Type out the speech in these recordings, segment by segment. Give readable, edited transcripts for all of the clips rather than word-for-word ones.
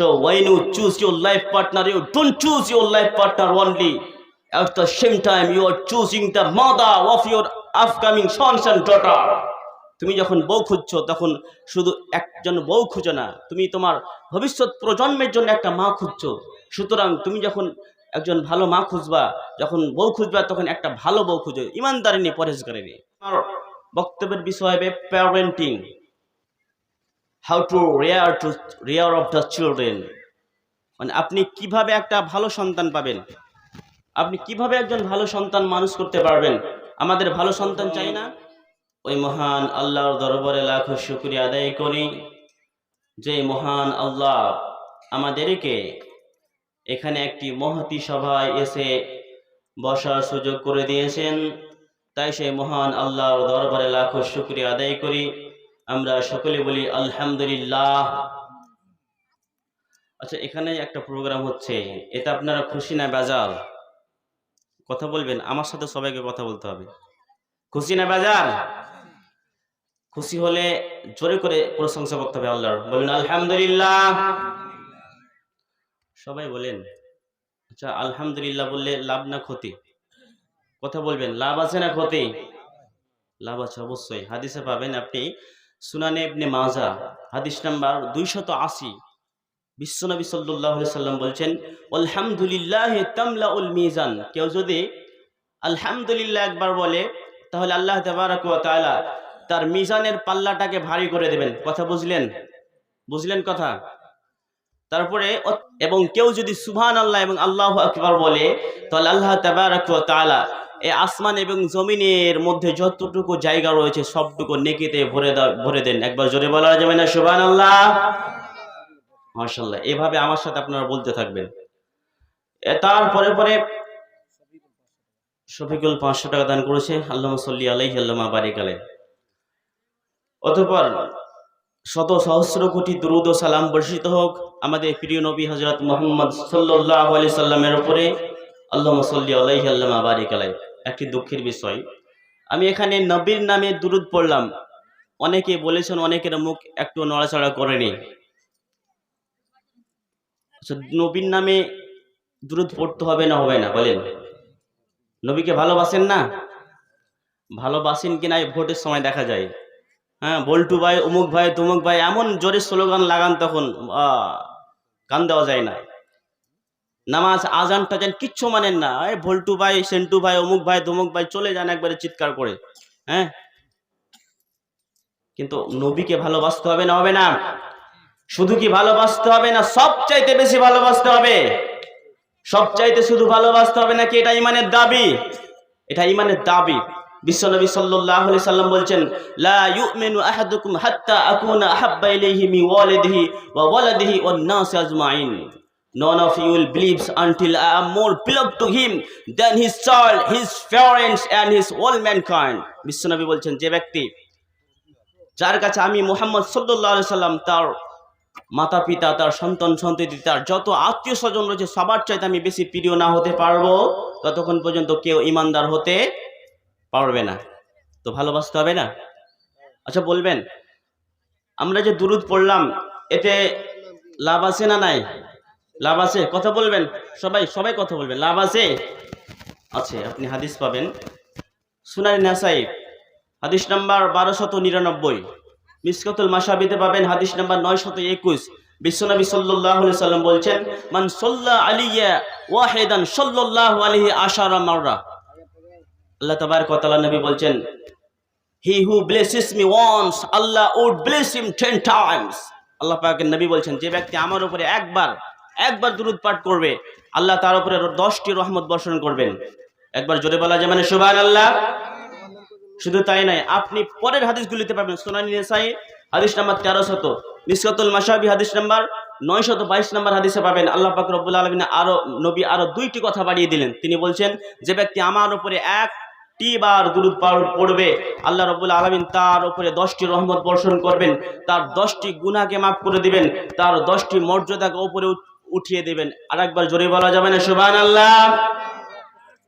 So when you choose your life partner, you don't choose your life partner only. At the same time, you are choosing the mother of your upcoming sons and daughter. তুমি যখন বউ খুঁজছো তখন শুধু একজন বউ খুঁজো না, তুমি তোমার ভবিষ্যৎ প্রজন্মের জন্য একটা মা খুঁজছো। সুতরাং তুমি যখন একজন ভালো মা খুঁজবা, যখন বউ খুঁজবা, তখন একটা ভালো বউ খুঁজো, ইমানদারিনী, পরহেজগারিনী। আমার বক্তব্যের বিষয় হবে parenting, how to rare of the children. মানে আপনি কিভাবে একটা ভালো সন্তান পাবেন, আপনি কিভাবে একজন ভালো সন্তান মানুষ করতে পারবেন। আমাদের ভালো সন্তান চাই না? ওই মহান আল্লাহর দরবারে লাখো শুকরিয়া আদায় করি যে মহান আল্লাহ আমাদেরকে এখানে একটি মহতী সভায় এসে বসার সুযোগ করে দিয়েছেন। তাই সেই মহান আল্লাহর দরবারে লাখো শুকরিয়া আদায় করি। আমরা সকলে বলি আলহামদুলিল্লাহ। আচ্ছা, এখানে একটা প্রোগ্রাম হচ্ছে, এটা আপনারা খুশি না বেজার? কথা বলবেন, আমার সাথে সবাইকে কথা বলতে হবে। খুশি না বেজার? খুশি হলে জোরে করে প্রশংসা করতে হবে আল্লাহর, বলুন আলহামদুলিল্লাহ। সবাই বলেন। আচ্ছা, আলহামদুলিল্লাহ বললে লাভ না ক্ষতি? কথা বলবেন, লাভ আছে না ক্ষতি? লাভ আছে অবশ্যই। হাদিসে পাবেন আপনি, সুনানে ইবনে মাজা হাদিস নাম্বার 280, বিশ্বনবী সাল্লাল্লাহু আলাইহি সাল্লাম বলছেন, আলহামদুলিল্লাহ তামলাউল মিজান। কেউ যদি আলহামদুলিল্লাহ একবার বলে, তাহলে আল্লাহ তাবারাক ওয়া তাআলা তার মিজানের পাল্লাটাকে ভারী করে দেবেন। কথা বুঝলেন? বুঝলেন কথা? তারপরে এবং কেউ যদি সুবহানাল্লাহ এবং আল্লাহু আকবার বলে, তাহলে আল্লাহ তাবারাক ওয়া তাআলা এই আসমান এবং জমিনের মধ্যে যতটুকু জায়গা রয়েছে সবটুকু নেকিতে ভরে দেন। একবার জোরে বলা যাবে না সুবহানাল্লাহ? মাশাআল্লাহ। এভাবে আমার সাথে আপনারা বলতে থাকবেন। তারপরে পরে শফিকুল 500 টাকা দান করেছে, আল্লাহুম্মা সাল্লি আলাইহি আল্লাহুম্মা বারিক আলাইহি। অতঃপর শত সহস্র কোটি দুরূদ ও সালাম বর্ষিত হোক আমাদের প্রিয় নবী হযরত মুহাম্মদ সাল্লাল্লাহু আলাইহি সাল্লামের উপরে, আল্লাহুম্মা সাল্লি আলাইহি আল্লাহুম্মা বারিক আলাইহি। একটি দুঃখের বিষয়, আমি এখানে নবীর নামে দুরূদ পড়লাম, অনেকে বলেছেন অনেকের মুখ একটু নড়াচড়া করেনি। আচ্ছা, নবীর নামে দুরূদ পড়তে হবে না হবে না বলেন? নবীকে ভালোবাসেন না? ভালোবাসেন কিনা এই ভোটের সময় দেখা যায়। হ্যাঁ, বল্টু ভাই, অমুক ভাই, তমুক ভাই, এমন জোরে স্লোগান লাগান তখন কান দেওয়া যায় না। নামাজ আজান টাজান কিচ্ছু মানেন না, এই ভল্টু ভাই, সেন্টু ভাই, অমুক ভাই, তমুক ভাই, চলে যান একবারে চিৎকার করে। হ্যাঁ, কিন্তু নবীকে ভালোবাসতে হবে না হবে না? শুধু কি ভালোবাসতে হবে না, সবচাইতে বেশি ভালোবাসতে হবে? সবচাইতে শুধু ভালোবাসতে হবে নাকি এটা ঈমানের দাবি? এটা ঈমানের দাবি। বিশ্বনবী সাল্লাল্লাহু আলাইহি সাল্লাম বলছেন, লা ইউমিনু আহাদুকুম হাত্তা আকুনা আহাব্বা ইলাইহি মিন ওয়ালিদিহি ওয়া ওয়ালাদিহি ওয়ান নাস আজমাইন। None of you will believe until I am more beloved to him than his child, his parents and his all mankind. বিশ্বনবী বলছেন, যে ব্যক্তি, যার কাছে আমি মুহাম্মদ সাল্লাল্লাহু আলাইহি সাল্লাম, তার মাতা পিতা, তার সন্তান সন্ততি, তার যত আত্মীয় স্বজন রয়েছে সবার চাইতে আমি বেশি প্রিয় না হতে পারবো, ততক্ষণ পর্যন্ত কেউ ইমানদার হতে পারবে না। তো ভালোবাসতে হবে না? আচ্ছা বলবেন, আমরা যে দুরূদ পড়লাম এতে লাভ আছে না নাই? লাভ আছে? কথা বলবেন, সবাই সবাই কথা বলবেন। লাভ আছে? আছে। আপনি হাদিস পাবেন সুনান নাসাই হাদিস নাম্বার 1299, মিশকাতুল মাশাবিতে পাবেন হাদিস নাম্বার 921। বিশ্বনবী সাল্লাল্লাহু আলাইহি সাল্লাম বলছেন, মান সাল্লা আলাইয়া ওয়াহিদান সাল্লাল্লাহু আলাইহি আশারা মাররা। আল্লাহ তাবারক ওয়া তাআলা নবী বলছেন, he who blesses me once Allah would bless him 10 times. Allah পাকের নবী বলছেন, যে ব্যক্তি আমার উপরে একবার দুরূদ পাঠ করবে, আল্লাহ তার উপরে 10টি রহমত বর্ষণ করবেন। একবার জোরে বলা যায় মানে সুবহানাল্লাহ? শুধু তাই নয়, আপনি পরের হাদিসগুলিতে পাবেন সুনান নাসাই হাদিস নাম্বার 1300, মিশকাতুল মাশাবি হাদিস নাম্বার 922 নম্বর হাদিসে পাবেন আল্লাহ পাক রব্বুল আলামিন নবী আরো দুইটি কথা বাড়িয়ে দিলেন। তিনি বলছেন, যে ব্যক্তি আমার উপরে একটি বার দুরূদ পড়বে, আল্লাহ রব্বুল আলামিন তার উপরে 10টি রহমত বর্ষণ করবেন, তার 10টি গুনাহকে মাফ করে দিবেন, তার 10টি মর্যাদাকে উপরে উঠিয়ে দিবেন। আরেকবার জোরে বলা যাবে না সুবহানাল্লাহ?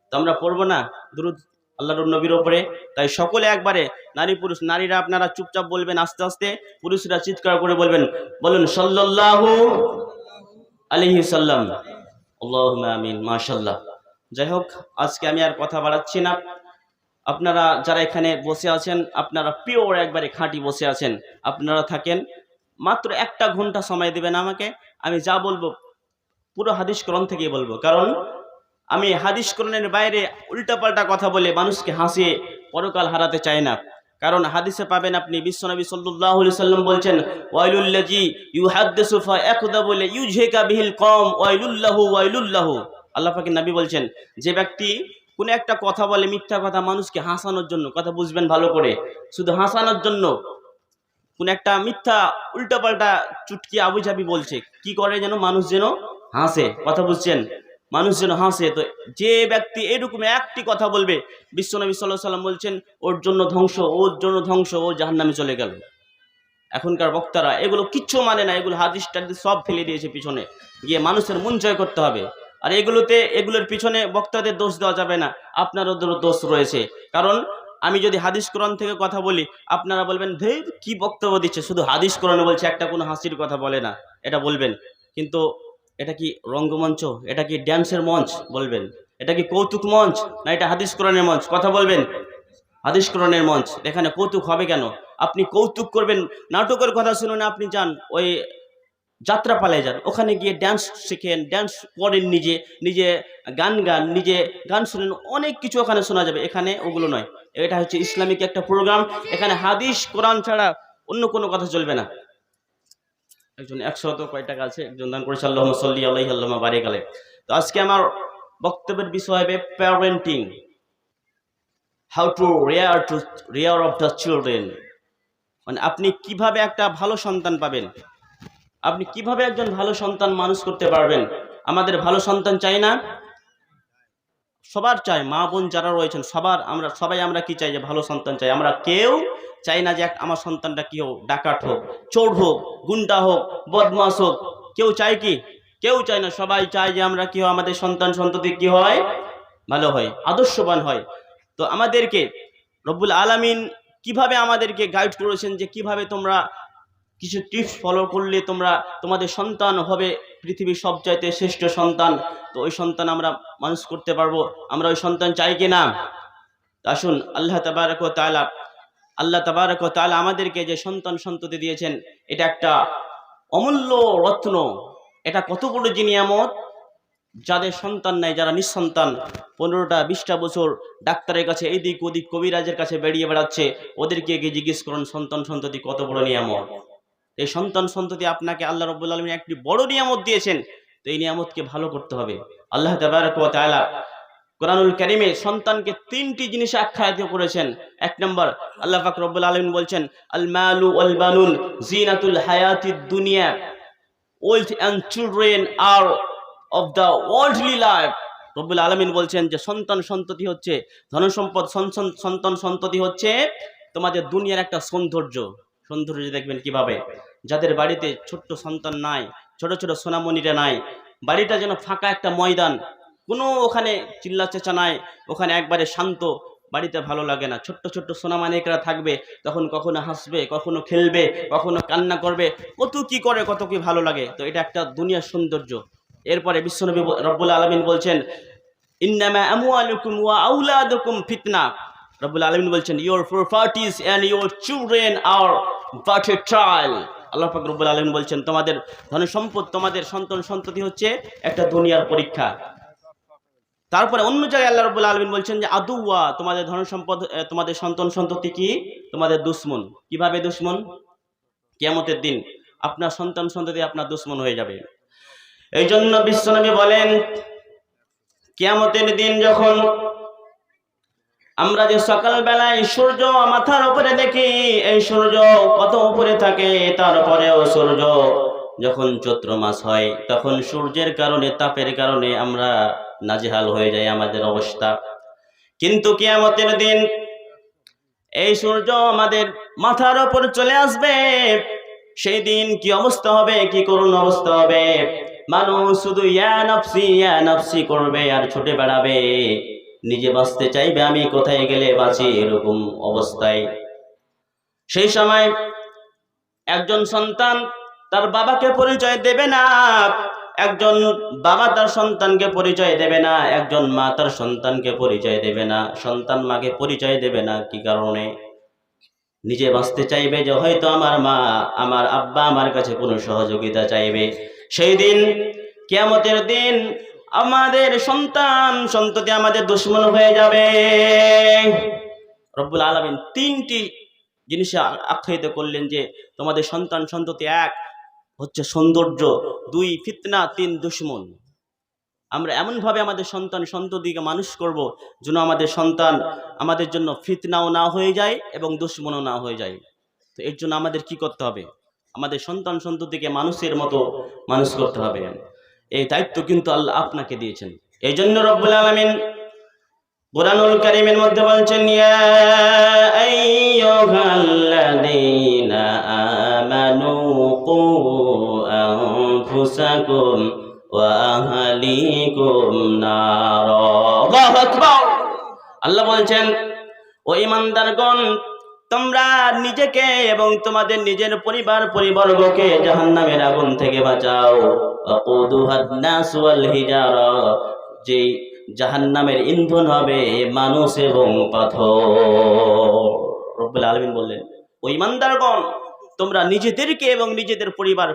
তো আমরা পড়বো না দুরূদ আল্লাহর নবীর উপরে? তাই সকলে একবারে, নারী পুরুষ, নারীরা আপনারা চুপচাপ বলবেন আস্তে আস্তে, পুরুষরা চিৎকার করে বলবেন, বলুন সাল্লাল্লাহু আলাইহি সাল্লাম। আল্লাহুম্মা আমিন। মাশাআল্লাহ। যাই হোক, আজকে আমি আর কথা বাড়াচ্ছি না। আপনারা যারা এখানে বসে আছেন, আপনারা পিওর একবারে খাঁটি বসে আছেন, আপনারা থাকেন। মাত্র 1টা ঘন্টা সময় দিবেন আমাকে। আমি যা বলবো পুরো হাদিস কোরআন থেকেই বলবো, কারণ আমি হাদিস কোরআনের বাইরে উল্টাপাল্টা কথা বলে মানুষকে হাসিয়ে পরকাল হারাতে চাই না। কারণ হাদিসে পাবেন আপনি, বিশ্বনবী সাল্লাল্লাহু আলাইহি সাল্লাম বলছেন, ওয়াইলুল্লাযী ইউহাদ্দিসু ফায়াকযাবু লিইউজহিকা বিহিল কওম ওয়াইলুল্লাহু। আল্লাহ পাকের নবী বলছেন, যে ব্যক্তি কোন একটা কথা বলে, মিথ্যা কথা, মানুষকে হাসানোর জন্য, কথা বুঝবেন ভালো করে, শুধু হাসানোর জন্য কোন একটা মিথ্যা উল্টাপাল্টা চুটকি আবুঝাবি বলছে, কি করে যেন মানুষ যেন হাসে, কথা বুঝছেন, মানুষ যেন হাসে। তো যে ব্যক্তি এরকম একটি কথা বলবে, বিশ্বনবী সাল্লাল্লাহু আলাইহি সাল্লাম বলছেন ওর জন্য ধ্বংস, ওর জন্য ধ্বংস, ও জাহান্নামে চলে গেল। এখনকার বক্তারা এগুলো কিচ্ছু মানে না, এগুলো হাদিস টাদিস সব ফেলে দিয়েছে পিছনে, গিয়ে মানুষের মন জয় করতে হবে। আর এগুলোর পিছনে বক্তাদের দোষ দেওয়া যাবে না, আপনাদেরও দোষ রয়েছে। কারণ আমি যদি হাদিস কোরআন থেকে কথা বলি, আপনারা বলবেন ধের কি বক্তব্য দিচ্ছে, শুধু হাদিস কোরআনে বলছে, একটা কোনো হাসির কথা বলে না, এটা বলবেন। কিন্তু এটা কি রঙ্গমঞ্চ, এটা কি ড্যান্সের মঞ্চ বলবেন, এটা কি কৌতুক মঞ্চ, না এটা হাদিস কোরআনের মঞ্চ, কথা বলবেন। হাদিস কোরআনের মঞ্চ, এখানে কৌতুক হবে কেন? আপনি কৌতুক করবেন, নাটকের কথা শুনুন, আপনি যান ওই যাত্রাপালায় যান, ওখানে গিয়ে ড্যান্স শিখেন, ড্যান্স করেন, নিজে নিজে নিজে গান শুনেন, অনেক কিছু ওখানে শোনা যাবে। এখানে ওগুলো নয়, এটা হচ্ছে ইসলামিক একটা প্রোগ্রাম, এখানে হাদিস কোরআন ছাড়া অন্য কোনো কথা চলবে না। একজন 100 কয় টাকা আছে, একজন দান করেছে, আল্লাহুম্মা সাল্লি আলাইহি আল্লাহুম্মা বারিক আলাইহি। তো আজকে আমার বক্তব্যের বিষয় হবে parenting, how to rare of the children. মানে আপনি কিভাবে একটা ভালো সন্তান পাবেন, আপনি কিভাবে একজন ভালো সন্তান মানুষ করতে পারবেন। আমাদের ভালো সন্তান চাই না? সবার চাই, মা বোন যারা রয়েছেন সবাই আমরা কি চাই, যে ভালো সন্তান চাই। আমরা কেউ চাই না যে আমার সন্তানটা কি হোক, ডাকাত হোক, চোর হোক, গুন্ডা হোক, বদমাস হোক, কেউ চায় কি? কেউ চায় না। সবাই চায় যে আমরা কি হয়, আমাদের সন্তান সন্ততি কি হয়, ভালো হয়, আদর্শবান হয়। তো আমাদেরকে রব্বুল আলামিন কিভাবে আমাদেরকে গাইড করেছেন, যে কিভাবে তোমরা কিছু টিপস ফলো করলে তোমাদের সন্তান হবে পৃথিবীর সবচাইতে শ্রেষ্ঠ সন্তান। তো ওই সন্তান আমরা মানুষ করতে পারবো, আমরা ওই সন্তান চাই কি না? আসুন, আল্লাহ তাবারক ওয়া তাআলা আমাদেরকে যে সন্তান সন্ততি দিয়েছেন, এটা একটা অমূল্য রত্ন। এটা কত বড় যে নিয়ামত, যাদের সন্তান নাই, যারা নিঃসন্তান, 15টা 20টা বছর ডাক্তারের কাছে এইদিক ওদিক কবিরাজের কাছে বেরিয়ে বেড়াচ্ছে, ওদেরকে গিয়ে জিজ্ঞেস করুন সন্তান সন্ততি কত বড় নিয়ামত। এই সন্তান সন্ততি আপনাকে আল্লাহ রাব্বুল আলামিন একটি বড় নিয়ামত দিয়েছেন। তো এই নিয়ামতকে ভালো করতে হবে। আল্লাহ তাবারক ওয়া তাআলা কোরআনুল কারীমে সন্তানকে 3টি জিনিস আখ্যায়িত করেছেন। 1 নম্বর, আল্লাহ পাক রব্বুল আলামিন বলছেন, আল মালু ওয়াল বানুন জিনাতুল হায়াতিদ দুনিয়া, wealth and children are of the worldly life. রব্বুল আলামিন বলছেন যে সন্তান সন্ততি হচ্ছে ধনসম্পদ, সন্তান সন্ততি হচ্ছে তোমাদের দুনিয়ার একটা সৌন্দর্য। দেখবেন কিভাবে, যাদের বাড়িতে ছোট্ট সন্তান নাই, ছোট ছোট সোনামণিরা নাই, বাড়িটা যেন ফাঁকা একটা ময়দান, কোনো ওখানে চিল্লা চেঁচা নাই, ওখানে একবারে শান্ত, বাড়িতে ভালো লাগে না। ছোট্ট ছোট্ট সোনামানিকরা থাকবে, তখন কখনো হাসবে, কখনো খেলবে, কখনো কান্না করবে, কত কি করে, কত কি ভালো লাগে। তো এটা একটা দুনিয়ার সৌন্দর্য। এরপরে বিশ্বনবী রব্বুল আলামিন বলছেন, ইন্নামা আমওয়ালুকুম ওয়া আওলাদুকুম ফিতনা। রব্বুল আলামিন বলছেন, your properties and your children are but a trial. Allah পাক রব্বুল আলামিন বলছেন, তোমাদের ধন সম্পদ, তোমাদের সন্তান সন্ততি হচ্ছে একটা দুনিয়ার পরীক্ষা। তারপরে অন্য জায়গায় আল্লাহ রাব্বুল আলামিন বলছেন যে আদুওয়া, তোমাদের ধন সম্পদ, তোমাদের সন্তান সন্ততি কি, তোমাদের দুশমন। কিভাবে দুশমন? কিয়ামতের দিন আপনার সন্তান সন্ততি আপনার দুশমন হয়ে যাবে। এই জন্য বিশ্বনবী বলেন, কিয়ামতের দিন যখন আমরা যে সকালবেলায় সূর্য মাথার উপরে দেখি, এই সূর্য কত উপরে থাকে, তারপরেও সূর্য যখন চৈত্র মাস হয়, তখন সূর্যের কারণে, তাপের কারণে আমরা নাজেহাল হয়ে যায় আমাদের অবস্থা। কিন্তু কিয়ামতের দিন এই সূর্য আমাদের মাথার উপর চলে আসবে, সেই দিন কি অবস্থা হবে, কি করুণ অবস্থা হবে। মানুষ শুধু ইয়া নফসি করবে আর ছুটে বেড়াবে, নিজে বাঁচতে চাইবে, আমি কোথায় গেলে বাঁচি, এরকম অবস্থায়। সেই সময় একজন সন্তান তার বাবাকে পরিচয় দেবে না, একজন বাবা তার সন্তানকে পরিচয় দেবে না, একজন মা তার সন্তানকে পরিচয় দেবে না, সন্তান মাকে পরিচয় দেবে না। কি কারণে? নিজে বাঁচতে চাইবে যে হয়তো আমার মা, আমার আব্বা আমার কাছে কোনো সহযোগিতা চাইবে। সেই দিন, কিয়ামতের দিন, আমাদের সন্তান সন্ততি আমাদের দুশমন হয়ে যাবে। রব্বুল আলামিন তিনটি জিনিসে আখ্যায়িত করলেন যে তোমাদের সন্তান সন্ততি, এক হচ্ছে সৌন্দর্য, দুই ফিতনা, তিন দুশমন। আমরা এমনভাবে আমাদের সন্তান সন্ততিকে মানুষ করব যেন আমাদের সন্তান আমাদের জন্য ফিতনাও না হয়ে যায় এবং দুশমনও না হয়ে যায়। তো এর জন্য আমাদের কি করতে হবে? আমাদের সন্তান সন্ততিকে মানুষের মতো মানুষ করতে হবে। এই দায়িত্ব কিন্তু আল্লাহ আপনাকে দিয়েছেন। এই জন্য রব্বুল আলামিন কুরআনুল কারীমের মধ্যে বলছেন, ইয়া আইয়ুহাল্লাযীনা আমানু কু আনফুসাকুম ওয়া আহলিকুম নার। আল্লাহু আকবার। আল্লাহ বলছেন, ও ঈমানদারগণ, তোমরা নিজেকে এবং তোমাদের নিজের পরিবারবর্গকে জাহান্নামের আগুন থেকে বাঁচাও। ওয়াকুদুহান নাস ওয়াল হিজারা, যে জাহান্নামের ইন্ধন হবে মানুষ এবং পাথর। রব্বুল আলামিন বললেন, ও ঈমানদারগণ, তোমরা নিজেদেরকে এবং নিজেদের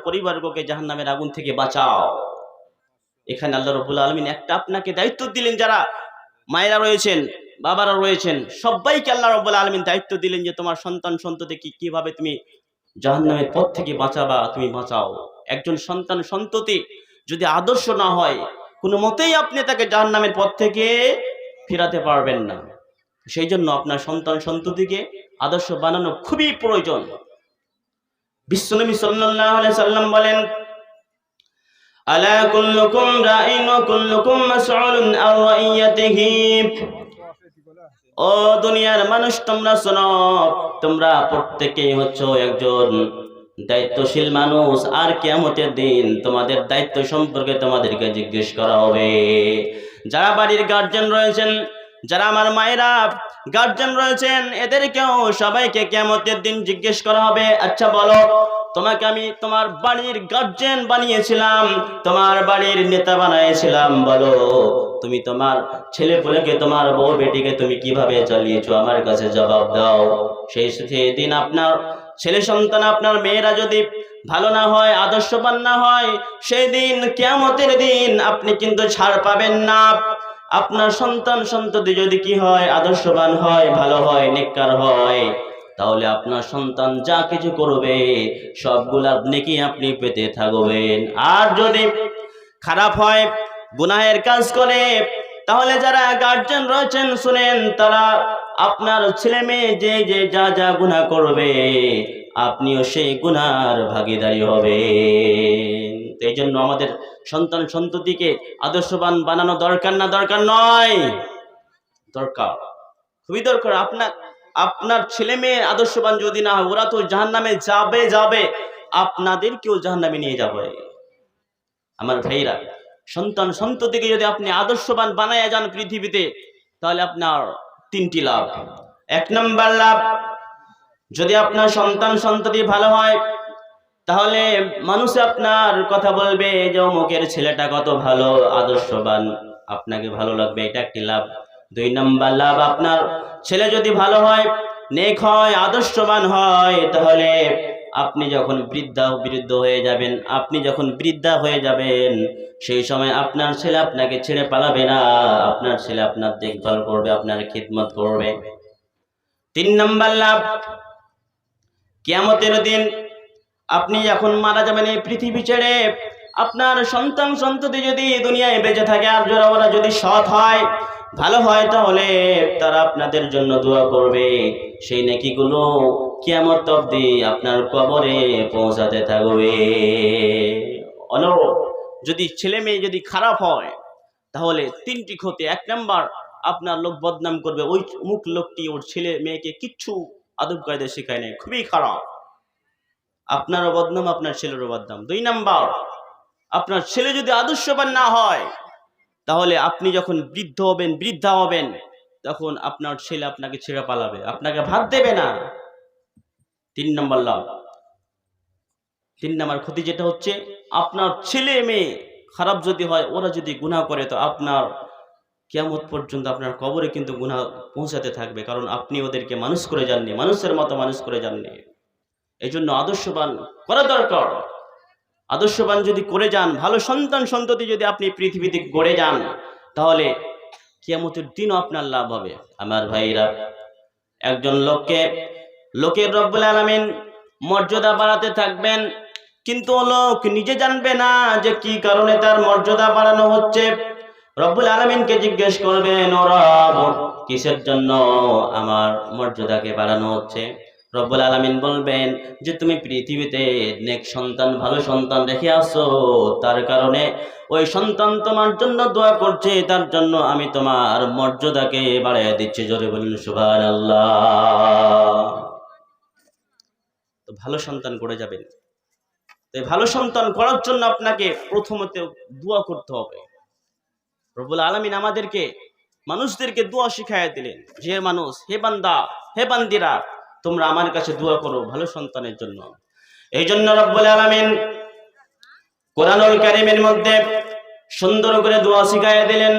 পরিবারবর্গকে জাহান্নামের আগুন থেকে বাঁচাও। এখানে আল্লাহ রব্বুল আলামিন একটা আপনাকে দায়িত্ব দিলেন। যারা মায়েরা রয়েছেন, বাবারা রয়েছেন, সবাইকে আল্লাহ রব্বুল আলামিন দায়িত্ব দিলেন যে তোমার সন্তান সন্ততিকে কিভাবে তুমি জাহান্নামের পথ থেকে বাঁচাবা, তুমি বাঁচাও। একজন সন্তান সন্ততি যদি আদর্শ না হয়, কোনো মতেই আপনি তাকে জাহান্নামের পথ থেকে ফিরাতে পারবেন না। সেই জন্য আপনার সন্তান সন্ততিকে আদর্শ বানানো খুবই প্রয়োজন। বিশ্বনবী সাল্লাল্লাহু আলাইহি সাল্লাম বলেন, আলা কুল্লুকুম রাইন ওয়া কুল্লুকুম মাসউলুন আন রাইয়াতিহি। ও দুনিয়ার মানুষ, তোমরা শোনো, তোমরা প্রত্যেকেই হচ্ছে একজন দায়িত্বশীল মানুষ। আর কিয়ামতের দিন তোমাদের দায়িত্ব সম্পর্কে তোমাদেরকে জিজ্ঞেস করা হবে। যারা বাড়ির গার্জিয়ান রয়েছেন, যারা আমার মায়েরা গার্জিয়ান রয়েছেন, এদেরকেও সবাইকে কিয়ামতের দিন জিজ্ঞেস করা হবে, আচ্ছা বলো, তোমাকে আমি তোমার বাড়ির গার্জিয়ান বানিয়েছিলাম, তোমার বাড়ির নেতা বানিয়েছিলাম, বলো তুমি তোমার ছেলে পুলেকে, তোমার বউ বেটিকে তুমি কিভাবে চালিয়েছো? আমার কাছে জবাব দাও। সেই দিন আপনার ছেলে সন্তান, আপনার মেয়েরা যদি ভালো না হয়, আদর্শবান না হয়, সেই দিন কিয়ামতের দিন আপনি কিন্তু ছাড় পাবেন না। আপনার সন্তান সন্ততি যদি কি হয়, আদর্শবান হয়, ভালো হয়, নেককার হয়, তাহলে আপনার সন্তান যা কিছু করবে সবগুলার নেকি আপনি পেতে থাকবেন। আর যদি খারাপ হয়, গুনাহের কাজ করে, তাহলে যারা গার্জিয়ান রয়েছেন শুনেন, তারা আপনার ছেলে মেয়ে যে যে যা যা গুনাহ করবে, আপনিও সেই গুনার ভাগীদারি হবেন। এই জন্য আমাদের সন্তান সন্ততিকে আদর্শবান বানানো দরকার না দরকার নয়? দরকার, খুবই দরকার। আপনার ছেলে মেয়ে আদর্শবান যদি না হয়, ওরা তো জাহান্নামে যাবে, আপনাদেরকেও জাহান্নামে নিয়ে যাবে। আমার ভাইরা, সন্তান সন্ততিকে যদি আপনি আদর্শবান বানায় যান পৃথিবীতে, তাহলে আপনার তিনটি লাভ। এক নম্বর লাভ, যদি আপনার সন্তান সন্ততি ভালো হয়, তাহলে মানুষ আপনার কথা বলবে যে অমুকের ছেলেটা কত ভালো, আদর্শবান, আপনাকে ভালো লাগবে, এটা একটি লাভ। দুই নম্বর লাভ, আপনার ছেলে যদি ভালো হয়, নেক হয়, আদর্শবান হয়, তাহলে আপনি যখন বৃদ্ধ হয়ে যাবেন, সেই সময় আপনার ছেলে আপনাকে ছেড়ে পালাবে না, আপনার ছেলে আপনার দেখভাল করবে, আপনার খিদমত করবে। তিন নম্বর লাভ, কিয়ামতের দিন আপনি যখন মারা যাবেন এই পৃথিবী ছেড়ে, আপনার সন্তান সন্ততি যদি দুনিয়ায় বেঁচে থাকে, আর ওরা যদি সৎ হয়, ভালো হয়, তাহলে তারা আপনাদের জন্য দোয়া করবে। সেই নেকিগুলো কিয়ামত অবধি আপনার কবরে পৌঁছাতে থাকবে। যদি ছেলে মেয়ে যদি খারাপ হয়, তাহলে তিনটি ক্ষতি। এক নাম্বার, আপনার লোক বদনাম করবে, ওই অমুক লোকটি ওর ছেলে মেয়েকে কিচ্ছু আদব কায়দা শেখায় নাই, খুবই খারাপ, আপনারও বদনাম, আপনার ছেলেরও বদনাম। দুই নাম্বার, আপনার ছেলে যদি আদর্শবান না হয়, তাহলে আপনি যখন বৃদ্ধা হবেন, তখন আপনার ছেলে আপনাকে ছেড়ে পালাবে, আপনাকে ভাত দেবে না। তিন নম্বর ক্ষতি যেটা হচ্ছে, আপনার ছেলে মেয়ে খারাপ যদি হয়, ওরা যদি গুনাহ করে, তো আপনার কিয়ামত পর্যন্ত আপনার কবরে কিন্তু গুনাহ পৌঁছাতে থাকবে, কারণ আপনি ওদেরকে মানুষ করে যাননি, মানুষের মতো মানুষ করে যাননি। এই জন্য আদর্শবান করা দরকার। আদর্শবান যদি করে যান, ভালো সন্তান সন্ততি যদি আপনি পৃথিবীতে গড়ে যান, তাহলে কিয়ামতের দিনও আপনার লাভ হবে। আমার ভাইরা, একজন লোকের রব্বুল আলামিন মর্যাদা বাড়াতে থাকবেন, কিন্তু লোক নিজে জানবে না যে কি কারণে তার মর্যাদা বাড়ানো হচ্ছে। রব্বুল আলামিনকে জিজ্ঞেস করবেন, ও রব, কিসের জন্য আমার মর্যাদাকে বাড়ানো হচ্ছে? রব্বুল আলামিন বলবেন যে তুমি পৃথিবীতে নেক সন্তান, ভালো সন্তান রেখে আসো, তার কারণে ওই সন্তান তোমার জন্য দোয়া করছে, তার জন্য আমি তোমার মর্যাদাকে বাড়িয়ে দিচ্ছি। জোরে বলুন সুবহানাল্লাহ। তো ভালো সন্তান করে যাবেন। তো ভালো সন্তান করার জন্য আপনাকে প্রথমত দোয়া করতে হবে। রব্বুল আলামিন আমাদেরকে, মানুষদেরকে দোয়া শিখাইয়া দিলেন, যে মানুষ, হে বান্দা, হে বান্দিরা, তোমরা আমার কাছে দোয়া করো ভালো সন্তানের জন্য। এই জন্য রব্বুল আলামিন কোরআনুল কারীমের মধ্যে সুন্দর করে দোয়া শিখাইয়া দিলেন।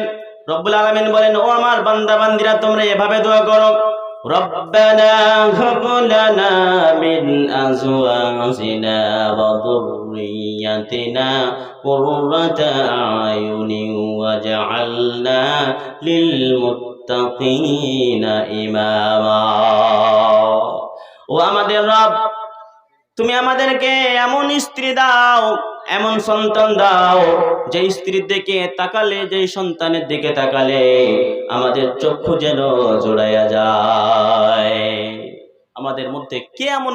রব্বুল আলামিন বলেন, ও আমার বান্দা বান্দিরা, তোমরা এভাবে দোয়া করো, রব্বানা হাব লানা মিন আজওয়াজিনা ওয়া যুররিয়াতিনা কুররাতা আয়ুনিন ওয়াজআলনা লিল মুত্তাকিনা ইমামা। ও আমাদের রব, তুমি আমাদেরকে এমন স্ত্রী দাও, এমন সন্তান দাও, যে স্ত্রীর দিকে তাকালে, যে সন্তানের দিকে তাকালে আমাদের চক্ষু যেন জোড়াইয়া যায়। আমাদের মধ্যে কে এমন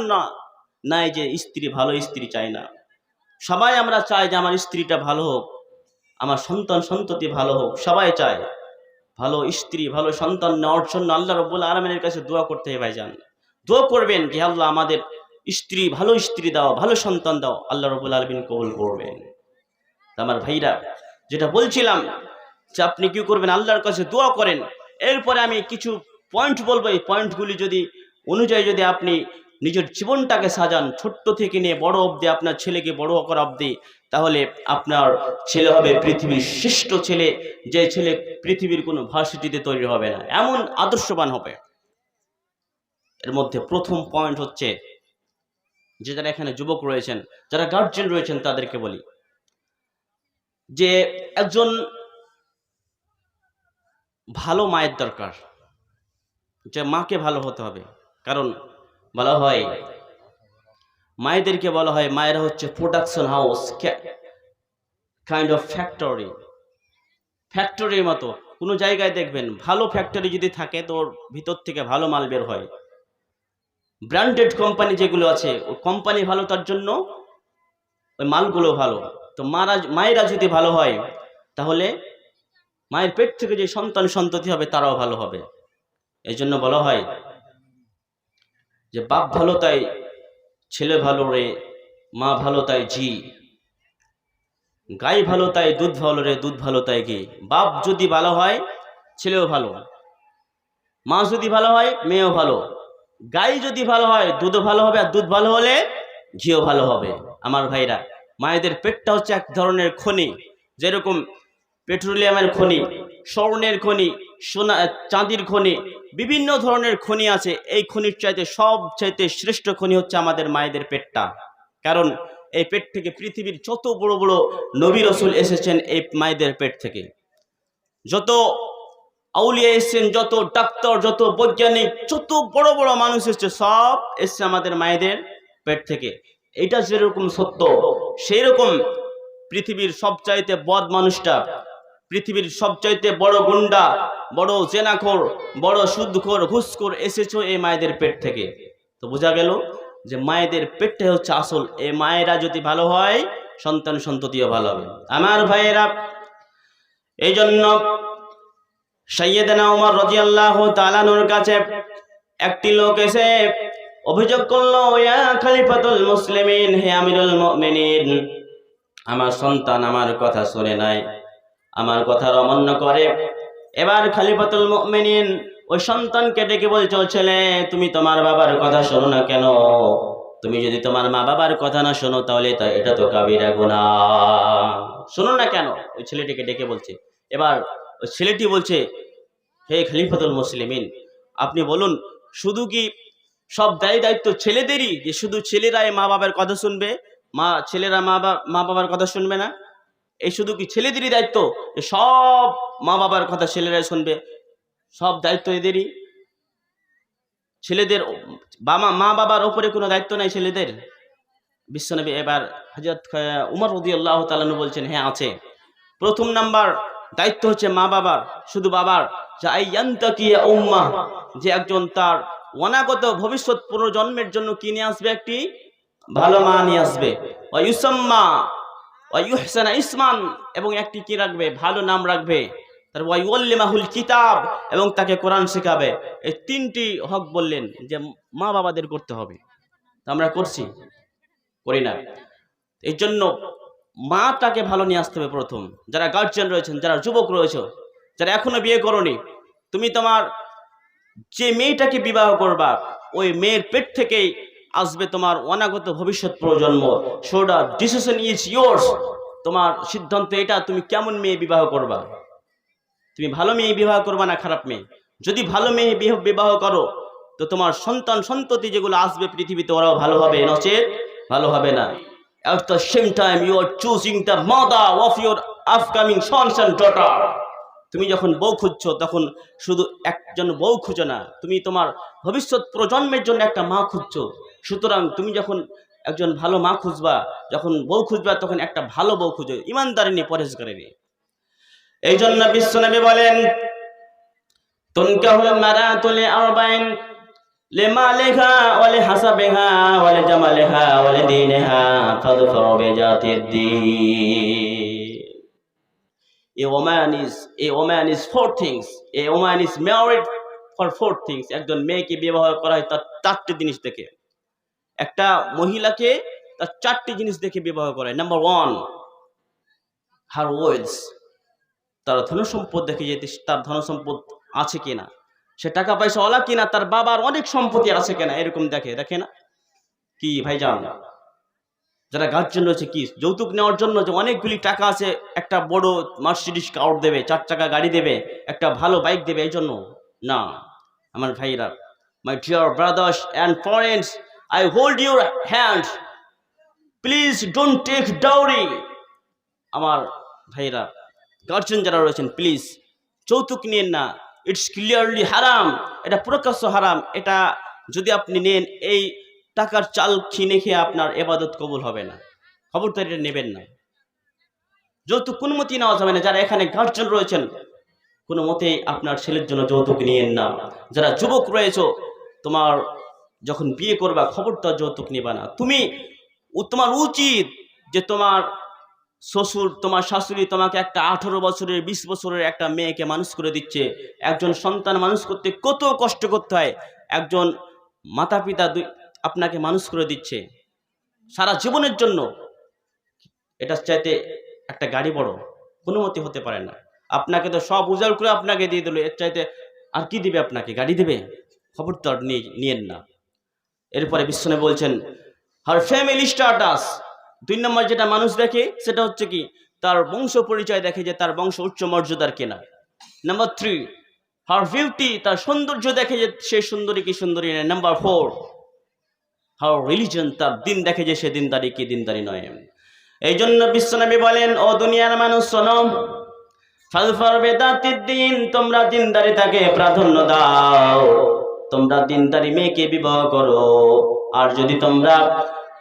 নাই যে স্ত্রী, ভালো স্ত্রী চাই না? সবাই আমরা চাই যে আমার স্ত্রীটা ভালো হোক, আমার সন্তান সন্ততি ভালো হোক, সবাই চায়। ভালো স্ত্রী, ভালো সন্তান নেওয়ার জন্য আল্লাহ রাব্বুল আলামিনের কাছে দোয়া করতে হয় ভাইজান। দোয়া করবেন যে আল্লাহ আমাদের স্ত্রী, ভালো স্ত্রী দাও, ভালো সন্তান দাও, আল্লাহ রাব্বুল আলামিন কবুল করবেন। আমার ভাইরা, যেটা বলছিলাম যে আপনি কি করবেন, আল্লাহর কাছে দোয়া করেন। এরপরে আমি কিছু পয়েন্ট বলবো, এই পয়েন্টগুলি যদি অনুযায়ী যদি আপনি নিজের জীবনটাকে সাজান, ছোট্ট থেকে নিয়ে বড় অবধি, আপনার ছেলেকে বড় করা অবধি, তাহলে আপনার ছেলে হবে পৃথিবীর শ্রেষ্ঠ ছেলে, যে ছেলে পৃথিবীর কোনো ভার্সিটিতে তৈরি হবে না, এমন আদর্শবান হবে। এর মধ্যে প্রথম পয়েন্ট হচ্ছে, যে যারা এখানে যুবক রয়েছেন, যারা গার্জিয়ান রয়েছেন, তাদেরকে বলি যে একজন ভালো মায়ের দরকার, যে মাকে ভালো হতে হবে। কারণ বলা হয়, মায়েদেরকে বলা হয়, মায়েরা হচ্ছে production house, kind of factory, ফ্যাক্টরির মতো। কোনো জায়গায় দেখবেন ভালো ফ্যাক্টরি যদি থাকে, তো ওর ভিতর থেকে ভালো মাল বের হয়। ব্র্যান্ডেড কোম্পানি যেগুলো আছে, ওই কোম্পানি ভালো, তার জন্য ওই মালগুলো ভালো। তো মায়েরা যদি ভালো হয়, তাহলে মায়ের পেট থেকে যে সন্তান সন্ততি হবে, তারাও ভালো হবে। এই জন্য বলা হয় যে বাপ ভালো তাই ছেলে ভালো রে, মা ভালো তাই জি, গাই ভালো তাই দুধ ভালো রে, দুধ ভালো তাই ঘি। বাপ যদি ভালো হয়, ছেলেও ভালো, মা যদি ভালো হয়, মেয়েও ভালো, গাই যদি ভালো হয়, দুধও ভালো হবে, আর দুধ ভালো হলে ঘিও ভালো হবে। আমার ভাইরা, মায়েদের পেটটা হচ্ছে এক ধরনের খনি, যেরকম পেট্রোলিয়ামের খনি, স্বর্ণের খনি, সোনা চাঁদির খনি, বিভিন্ন ধরনের খনি আছে। এই খনির চাইতে সবচাইতে শ্রেষ্ঠ খনি হচ্ছে আমাদের মায়েদের পেটটা। কারণ এই পেট থেকে পৃথিবীর যত বড় বড় নবী রাসূল এসেছেন এই মায়েদের পেট থেকে। যত আউলিয়া এসেছেন, যত ডাক্তার, যত বৈজ্ঞানিক, যত বড় বড় মানুষ এসেছে, সব এসছে আমাদের মায়েদের পেট থেকে। এটা যেরকম সত্য, সেই রকম পৃথিবীর সবচাইতে বদ মানুষটা, পৃথিবীর সবচাইতে বড় গুন্ডা, বড় জেনাখোর, বড় সুদখোর, ঘুষখোর এসেছে এই মায়েদের পেট থেকে। তো বোঝা গেল যে মায়েদের পেটটাই হচ্ছে আসল। এই মায়েরা যদি ভালো হয়, সন্তান সন্ততিও ভালো হবে। আমার ভাইয়েরা, এই জন্য সাইয়েদনা ওমর রাদিয়াল্লাহু তাআলা আনহুর কাছে একটি লোক এসে অভিযোগ করলো, ইয়া খলিফাতুল মুসলিমিন, হে আমিরুল মুমিনিন, আমার সন্তান আমার কথা শুনে নাই, আমার কথার অমান্য করে। এবার খলিফাতুল মুমিনিন ওই সন্তানকে ডেকে বলছো, ছেলে, তুমি তোমার বাবার কথা শোনো না কেন? তুমি যদি তোমার মা বাবার কথা না শোনো তাহলে এটা তো কাবিরা গুনাহ। শোনো না কেন? ওই ছেলেটিকে ডেকে বলছে। এবার ওই ছেলেটি বলছে, হে খলিফাতুল মুসলিমিন, আপনি বলুন শুধু কি সব দায়িত্ব ছেলেদেরই, যে শুধু ছেলেরাই মা বাবার কথা শুনবে, ছেলেরা মা বাবার কথা শুনবে না? এই শুধু কি ছেলেদেরই দায়িত্ব যে সব মা বাবার কথা ছেলেরাই শুনবে? সব দায়িত্ব এদেরই? ছেলেদের মা বাবার ওপরে কোনো দায়িত্ব নাই ছেলেদের? বিশ্বনবী এবার হযরত উমর রাদিয়াল্লাহু তাআলা আনহু বলছেন, হ্যাঁ আছে। প্রথম নাম্বার দায়িত্ব হচ্ছে মা বাবার, শুধু বাবার, যে একজন তার অনাগত ভবিষ্যৎ পুনর্জন্মের জন্য কি নিয়ে আসবে? একটি ভালো মা নিয়ে আসবে। ওয়ায়ুসাম্মা ওয়ায়ুহসানা ইসমান, এবং একটি কি রাখবে? ভালো নাম রাখবে। তার ওয়ায়ুল্লিমাহুল কিতাব, এবং তাকে কোরআন শেখাবে। এই তিনটি হক বললেন যে মা বাবাদের করতে হবে। আমরা করছি? করি না। এই জন্য মাটাকে ভালো নিয়ে আসতে হবে প্রথম। যারা গার্জিয়ান রয়েছেন, যারা যুবক রয়েছে, যারা এখনো বিয়ে করনি, তুমি তোমার যে মেয়েটাকে বিবাহ করবা, ওই মেয়ের পেট থেকেই আসবে তোমার অনাগত ভবিষ্যৎ প্রজন্ম। So the decision is yours. তোমার সিদ্ধান্ত এটা, তুমি কেমন মেয়ে বিবাহ করবা। তুমি ভালো মেয়ে বিবাহ করবা না খারাপ মেয়ে? যদি ভালো মেয়ে বিবাহ করো তো তোমার সন্তান সন্ততি যেগুলো আসবে পৃথিবীতে, ওরাও ভালো হবে, নচেত ভালো হবে না। At the same time you are choosing the mother of your upcoming sons and daughter. তুমি যখন বউ খুঁজছো তখন শুধু একজন বউ খুঁজো না, তুমি তোমার ভবিষ্যৎ প্রজন্মের জন্য একটা মা খুঁজছো। সুতরাং তুমি যখন একজন ভালো মা খুঁজবা, যখন বউ খুঁজবা, তখন একটা ভালো বউ খুঁজো, ইমানদারিনী, পরেজগারিনী। এই জন্য বিশ্বনবী বলেন, তুনকাহুল মারাতু লিআরবাইন, লিমালিহা ওয়া লিহাসাবিহা ওয়া লিজামালিহা ওয়া লিদীনিহা ফাযফার বিজাতিদ-দীন। A woman is four things. A woman is married for four things. একজন মেয়েকে বিবাহ করা হয় তার চারটি জিনিস দেখে। একটা মহিলাকে তার চারটি জিনিস দেখে বিবাহ করা হয়। নাম্বার 1, her wealth, তার ধনসম্পদ দেখে, যে তার ধনসম্পদ আছে কিনা, সে টাকা পয়সা ওয়ালা কিনা, তার বাবার অনেক সম্পত্তি আছে কিনা, এরকম দেখে না? কি ভাইজান, যারা গার্জিয়ান রয়েছে, কি যৌতুক নেওয়ার জন্য যে অনেকগুলি টাকা আছে, একটা বড় মার্সিডিজ কার দেবে, 4 চাকা গাড়ি দেবে, একটা ভালো বাইক দেবে, এই জন্য না। আমার ভাইরা, my dear brothers and friends, I hold your hand, please don't take dowry. আমার ভাইরা, গার্জিয়ান যারা রয়েছেন, প্লিজ যৌতুক নিয়েন না। ইটস ক্লিয়ারলি হারাম, এটা প্রকাশ্য হারাম। এটা যদি আপনি নেন, এই টাকার চাল ছিনে খেয়ে আপনার ইবাদত কবুল হবে না। খবরদার এটা নেবেন না। যৌতুক কোনো মতেই নেওয়া যাবে না। যারা এখানে গার্জিয়ান রয়েছেন, কোনো মতেই আপনার ছেলের জন্য যৌতুক নিয়েন না। যারা যুবক রয়েছে, তোমার যখন বিয়ে করবা, খবরদার যৌতুক নেবা না। তোমার উচিত যে তোমার শ্বশুর, তোমার শাশুড়ি তোমাকে একটা 18 বছরের 20 বছরের একটা মেয়েকে মানুষ করে দিচ্ছে। একজন সন্তান মানুষ করতে কত কষ্ট করতে হয়। একজন মাতা পিতা আপনাকে মানুষ করে দিচ্ছে সারা জীবনের জন্য। এটা চাইতে একটা গাড়ি বড় কোনো মতে হতে পারে না। আপনাকে তো সব উজাড় করে আপনাকে দিয়ে দিল, এর চাইতে আর কি দিবে? আপনাকে গাড়ি দিবে? খবরদার নিয়েন না। এরপরে বিশ্বনবী বলছেন, হার ফ্যামিলি স্ট্যাটাস। 2 নম্বর যেটা মানুষ দেখে সেটা হচ্ছে কি, তার বংশ পরিচয় দেখে, যে তার বংশ উচ্চ মর্যাদার কিনা। নাম্বার 3, হার বিউটি, তার সৌন্দর্য দেখে, যে সে সুন্দরী কি সুন্দরী নয়। নাম্বার 4, হার রিলিজন, তার দিন দেখে, যে সে দিনদারি কি দিনদারি নয়। এই জন্য বিশ্বনবী বলেন, ও দুনিয়ার মানুষ শোনো, ফাযফার বিযাতিদ-দীন, তোমরা দিনদারিতাকে প্রাধান্য দাও, তোমরা দিনদারি মেয়েকে বিবাহ করো। আর যদি তোমরা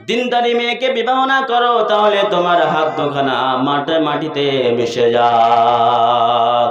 দিনদারি মেয়েকে বিবাহ না করো, তাহলে তোমার হাত দুখানা মাটিতে মিশে যাক।